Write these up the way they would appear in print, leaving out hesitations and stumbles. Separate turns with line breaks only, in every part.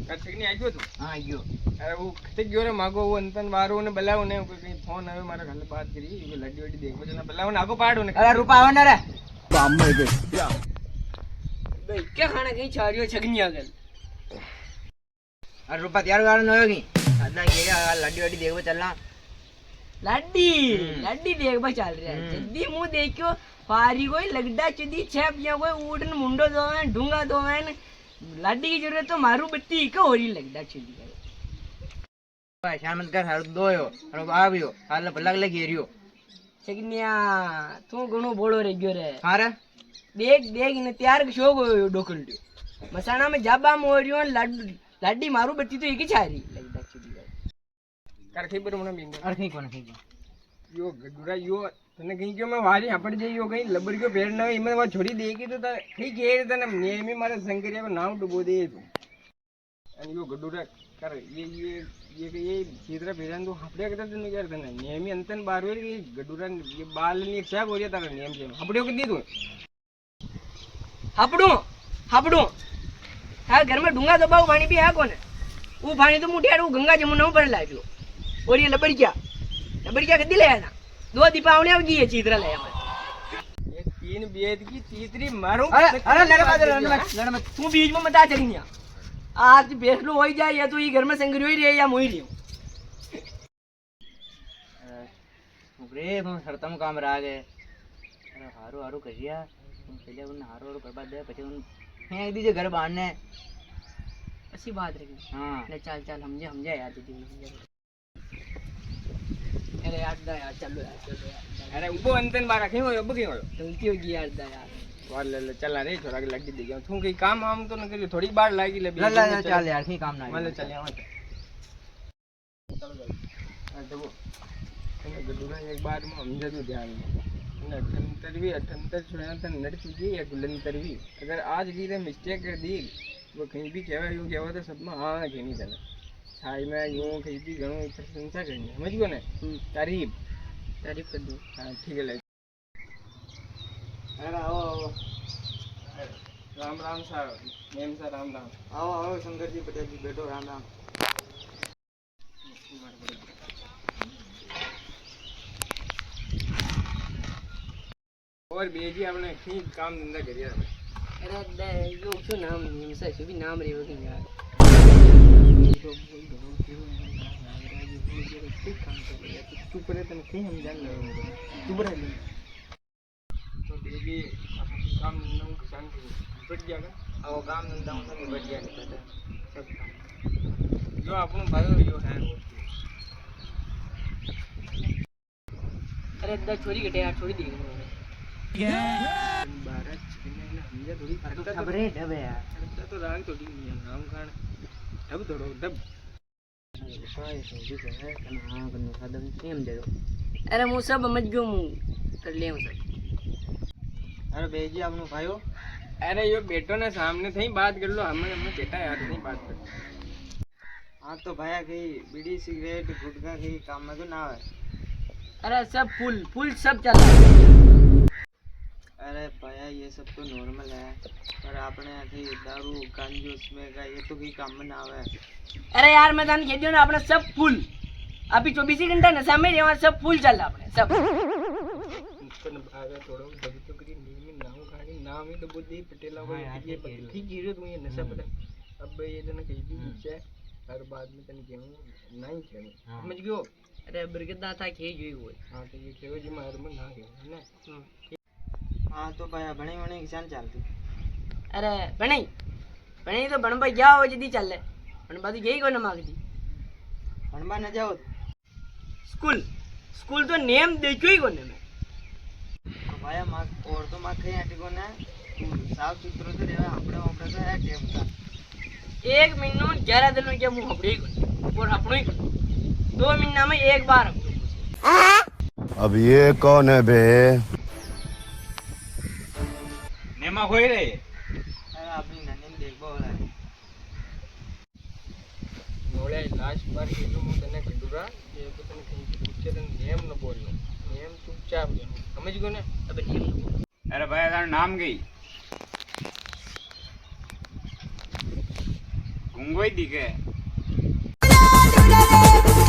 કાચકની આવી ગયો તું?
હા આવી ગયો.
અરે હું કઈ ગયો રે માગો હું અંતન વારું ને બલાવું ને કઈ ફોન આવ્યો મારા ઘરે વાત કરી એ લડી વડી દેખ બધું બલાવું ને આગો પાડું ને
અરે રૂપા આવે ને રે
ભાઈ કે ખાણે કઈ છાડ્યો છગની આગળ
અરે રૂપા ત્યાર વાળો નયો કી આજના કે લડી વડી દેખો ચલના
लाडी देखबा चल रहा है जल्दी मुंह देखो फारी कोई लगड़ा चुदी छेप या कोई ऊट ने मुंडो दोवे ढूंगा दोवे ने लाडी की जरूरत तो मारू बत्ती के होरी लगड़ा चुदी
ભાઈ શામત કર હારું દોયો અને આવ્યો હાલ ભલાક લગી રહ્યો
છગનિયા તું ઘણો બોળો રહી ગયો રે
હારે
देख ने तैयार शो गयो डोकलड्यो मसाना में जाबा मोरियो लाडी मारू बत्ती तो एक ही छारी लगड़ा चुदी
કાર ખબર મને બિંગ
અરખી કોને થઈ
યો ગડુરા યો તને કઈ ગયો મેં વારી આપડી જઈ યો કઈ લબર ગયો પેર ન ઈમે વા છોડી દે કે તો કઈ કે તને નેમી મારે શંકરિયા નામ ડૂબો દે તું અને યો ગડુરા કર ये चीतरा पेरन तो हपड़े के तने यार तने नेमी अंतन बारवे के गडुरा ये बाल ની એક શાક હોરિયા તારા નેમ છે હપડે કે દીધું
हापड़ू हाँ घर में डूंगा दबाओ पानी भी है कौन वो पानी तो मुठिया गंगा जमुना पर लाइयो और ये लबड़िया कदी ले आया 2 दीपावली आ गई है चीतरा ले
ये 3 बेद की चीतरी मारूं
अरे लड़ मत तू बीच में मत आ चली आज बेसलो हो जाए या तो ये घर में संगरी ही रहे या मोई रही
रे હું સરતમ કામ રાગે અરે હારું હારું કરિયા હું પેલે ઉન હારું હારું કરબા દે પછી ઉન હે દીજે ઘર બારને
अच्छी बात रही
हां
ले चल समझे यार दीदी अरे यार दा यार चलो यार
अरे उबो अंतन बारा क्यों अब क्यों
गलती हो गई यार दा यार
वाल ले चला रे छोरा के लगी दे गया तू कई काम आम तो न करी थोड़ी बार लागी ले
ला चल यार की काम ना
माले चल आवा चलो देखो तने गडुरा एक बार में समझे तो ध्यान ने 78 छोड़ा तन नट चुकी है गुलंतर भी अगर आज भी रे मिस्टेक कर दी वो कहीं भी कहवा यूं कहवा तो सब में हां कहनी तने छाई में यूं कहीं भी घणो प्रशंसा करनी समझ गयो ने तारीफ कर दो हां ठीक है ले अरे आओ Ram Ram sir name sir Ram Ram आओ शंकर जी पटेल जी बैठो राम राम और बेजी आपने ठीक काम धंधा करिया
अरे दे यो क्यों नाम निमसा से भी नाम रे होगी यार
तू परे तने कहीं हम जान ले तू परे तो बेबी काम धंधा को शांति बढ़ जाएगा
आओ काम धंधा सब बढ़ जाएगा
सब काम जो अपन भाई जो है
अरे दे छोरी के यार छोड़ी दी
भारत चिकन हमजा थोड़ी
खबरे डबे यार
तो राग थोड़ी नाम खान डब थोड़ो डब
अरे હું सब समझ गयो હું कर ले सब
अरे बेजी आपनो भाईओ
अरे यो बेटो ने सामने थई बात कर लो हमें बेटा यार नहीं बात कर
हां तो भैया की बीड़ी सिगरेट गुटखा की काम में तो ना है
अरे सब फुल सब चल रहा है
अरे भैया ये सब तो नॉर्मल है पर आपने अभी दारू गांजू उसमें का ये तो भी काम में ना आवे
अरे यार मैं तने कह दियो ना अपने सब फुल अभी 24 घंटा नशा में रहवा सब फुल चल रहा अपने सब
तन भागा थोड़ो दब तो करी नीम नाम खानी नाम ही तो बुद्धि पटेला को ये ठीक हीरो तू ये नशा पता अब ये तने कही भी है हर बात में तने कहूं नहीं कहूं समझ गयो
अरे बरगदा था के जोई होय
हां तो ये केव जी मार में ना है ना
हां तो भैया बणी बणी किसान चलती
अरे बणी तो बनबा जाओ जदी चले बनबा तो गई को न मांगदी
बनबा न जाओ
स्कूल तो नेम देखो ही कोने में
तो भैया मां और तो मां कहीं हटी को ना साफ सुथरो तो रेवा अपने तो है टेम का
1 महीनो 11 दिन में क्या मुंह हपड़े ही और हपड़ो ही 2 महीना में एक बार
अब ये कौन है बे
नेमा होई रे
अरे अपनी नन्नी देखबो हो रहा है
नोले लास्ट बार के जो मैं तने गडुरा ये तो तने कहीं पूछे तने नेम न बोलनो नेम चुपचाप समझ गयो ने
अब नेम
अरे भाई तार नाम गई ઊંઘોય દીકે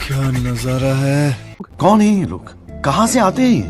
क्या नजारा है कौन है ये लोग कहाँ से आते हैं ये